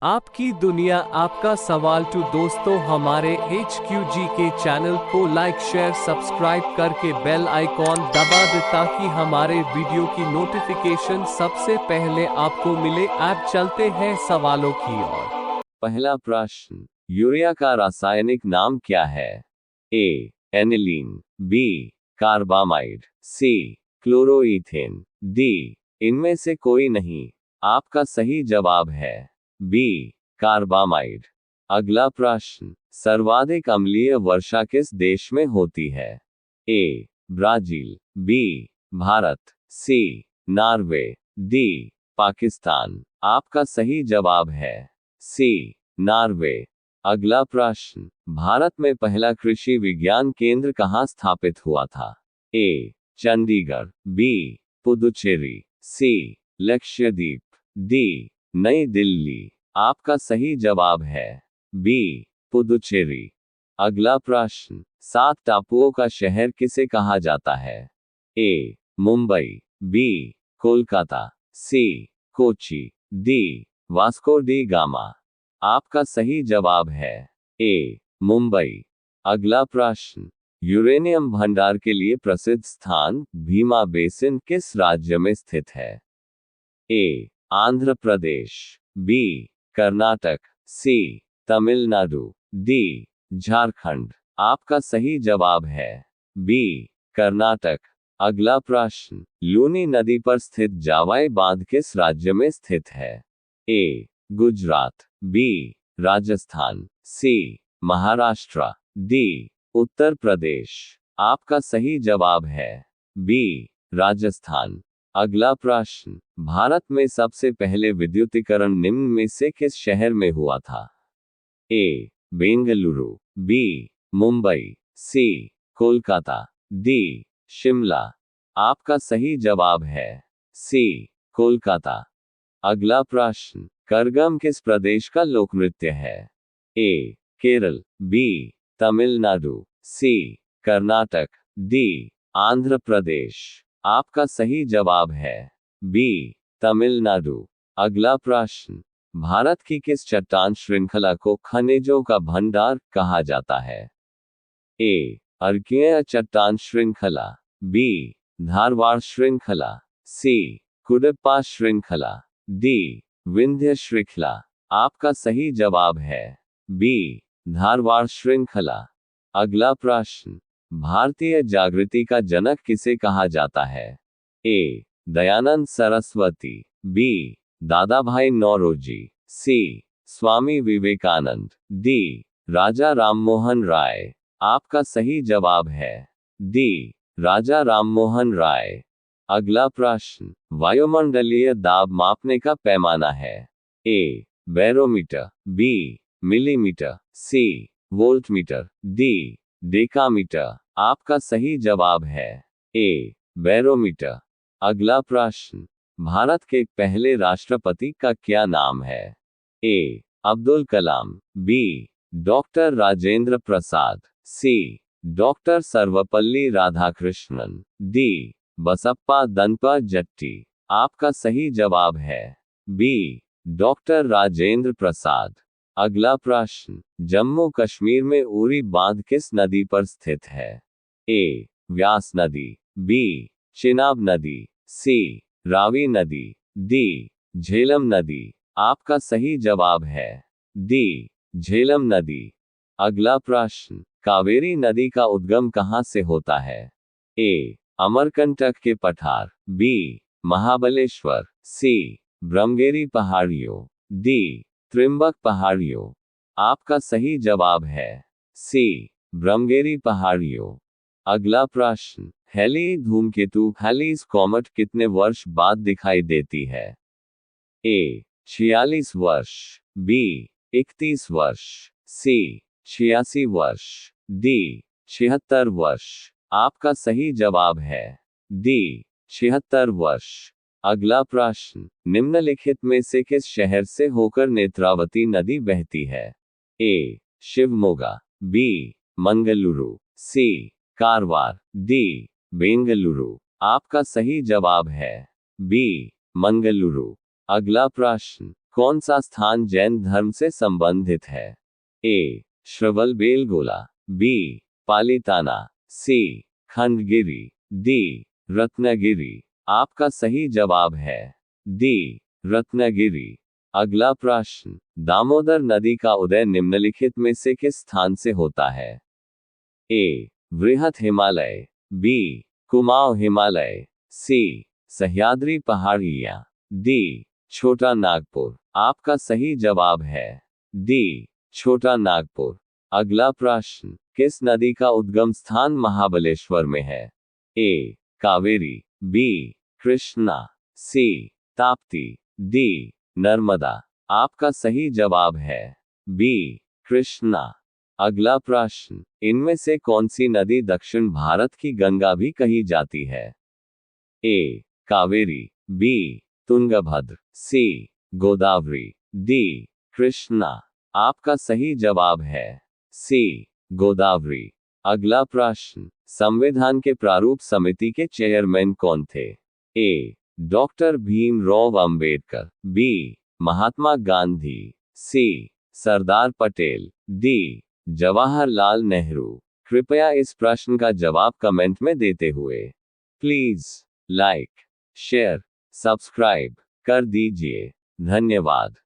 आपकी दुनिया आपका सवाल टू दोस्तों हमारे HQG के चैनल को लाइक शेयर सब्सक्राइब करके बेल आइकॉन दबा दे ताकि हमारे वीडियो की नोटिफिकेशन सबसे पहले आपको मिले। अब चलते हैं सवालों की ओर। पहला प्रश्न, यूरिया का रासायनिक नाम क्या है? ए एनिलीन, बी कार्बामाइड, सी क्लोरोईथेन, डी इनमें से कोई नहीं। आपका सही जवाब है बी कार्बामाइड। अगला प्रश्न, सर्वाधिक अम्लीय वर्षा किस देश में होती है? A Brazil, B Bharat, C Norway, D Pakistan. आपका सही जवाब है सी नॉर्वे। अगला प्रश्न, भारत में पहला कृषि विज्ञान केंद्र कहाँ स्थापित हुआ था? ए चंडीगढ़, बी पुदुचेरी, सी लक्षद्वीप, डी नई दिल्ली। आपका सही जवाब है बी पुदुचेरी। अगला प्रश्न, 7 टापुओं का शहर किसे कहा जाता है? A Mumbai, B Kolkata, C Kochi, D Vasco da Gama. आपका सही जवाब है ए मुंबई। अगला प्रश्न, यूरेनियम भंडार के लिए प्रसिद्ध स्थान भीमा बेसिन किस राज्य में स्थित है? ए आंध्र प्रदेश, बी कर्नाटक, सी तमिलनाडु, डी झारखंड। आपका सही जवाब है बी कर्नाटक। अगला प्रश्न, लूनी नदी पर स्थित जावाई बांध किस राज्य में स्थित है? ए गुजरात, बी राजस्थान, सी महाराष्ट्र, डी उत्तर प्रदेश। आपका सही जवाब है बी राजस्थान। अगला प्रश्न, भारत में सबसे पहले विद्युतीकरण निम्न में से किस शहर में हुआ था? ए बेंगलुरु, बी मुंबई, सी कोलकाता, डी शिमला। आपका सही जवाब है सी कोलकाता। अगला प्रश्न, करगम किस प्रदेश का लोक नृत्य है? ए केरल, बी तमिलनाडु, सी कर्नाटक, डी आंध्र प्रदेश। आपका सही जवाब है बी तमिलनाडु। अगला प्रश्न, भारत की किस चट्टान श्रृंखला को खनिजों का भंडार कहा जाता है? ए अर्किया चट्टान श्रृंखला, बी धारवाड़ श्रृंखला, सी कुडप्पा श्रृंखला, डी विंध्य श्रृंखला। आपका सही जवाब है बी धारवाड़ श्रृंखला। अगला प्रश्न, भारतीय जागृति का जनक किसे कहा जाता है? ए दयानंद सरस्वती, बी दादाभाई नौरोजी, सी स्वामी विवेकानंद, डी राजा राममोहन राय। आपका सही जवाब है डी राजा राममोहन राय। अगला प्रश्न, वायुमंडलीय दाब मापने का पैमाना है? ए बैरोमीटर, बी मिलीमीटर, सी वोल्टमीटर, डी डेकामीटर। आपका सही जवाब है ए बैरोमीटर। अगला प्रश्न, भारत के पहले राष्ट्रपति का क्या नाम है? ए अब्दुल कलाम, बी डॉक्टर राजेंद्र प्रसाद, सी डॉक्टर सर्वपल्ली राधाकृष्णन, डी बसप्पा दनपा जट्टी। आपका सही जवाब है बी डॉक्टर राजेंद्र प्रसाद। अगला प्रश्न, जम्मू कश्मीर में उरी बांध किस नदी पर स्थित है? ए व्यास नदी, बी चिनाब नदी, सी रावी नदी, डी झेलम नदी। आपका सही जवाब है डी झेलम नदी। अगला प्रश्न, कावेरी नदी का उद्गम कहाँ से होता है? ए अमरकंटक के पठार, बी महाबलेश्वर, सी ब्रह्मगिरी पहाड़ियों, डी त्रिंबक पहाड़ियों। आपका सही जवाब है सी ब्रह्मगिरी पहाड़ियों। अगला प्रश्न, हैली धूमकेतु हैलीज कॉमेट कितने वर्ष बाद दिखाई देती है? ए 46 वर्ष, बी 31 वर्ष, सी 86 वर्ष, डी 76 वर्ष। आपका सही जवाब है डी 76 वर्ष। अगला प्रश्न, निम्नलिखित में से किस शहर से होकर नेत्रावती नदी बहती है? ए शिवमोगा, बी मंगलुरु, सी कारवार, डी बेंगलुरु। आपका सही जवाब है बी मंगलुरु। अगला प्रश्न, कौन सा स्थान जैन धर्म से संबंधित है? ए. श्रवलबेलगोला, बी. पालिताना, सी. खंडगिरी, डी. रत्नागिरी। आपका सही जवाब है डी. रत्नागिरी। अगला प्रश्न, दामोदर नदी का उदय निम्नलिखित में से किस स्थान से होता है? ए. बृहत हिमालय, बी. कुमाऊं हिमालय, सी. सह्याद्री पहाड़ियां, डी. छोटा नागपुर। आपका सही जवाब है डी. छोटा नागपुर। अगला प्रश्न, किस नदी का उद्गम स्थान महाबलेश्वर में है? ए. कावेरी, बी. कृष्णा, सी. ताप्ती, डी. नर्मदा। आपका सही जवाब है बी. कृष्णा। अगला प्रश्न, इनमें से कौन सी नदी दक्षिण भारत की गंगा भी कही जाती है? ए. कावेरी, बी. तुंगभद्र, सी. गोदावरी, डी. कृष्णा। आपका सही जवाब है सी. गोदावरी। अगला प्रश्न, संविधान के प्रारूप समिति के चेयरमैन कौन थे? A. Doctor Bhimrao Ambedkar, B. Mahatma Gandhi, C. Sardar Patel, D. Jawaharlal Nehru. कृपया इस प्रश्न का जवाब कमेंट में देते हुए प्लीज लाइक, शेयर, सब्सक्राइब कर दीजिए। धन्यवाद।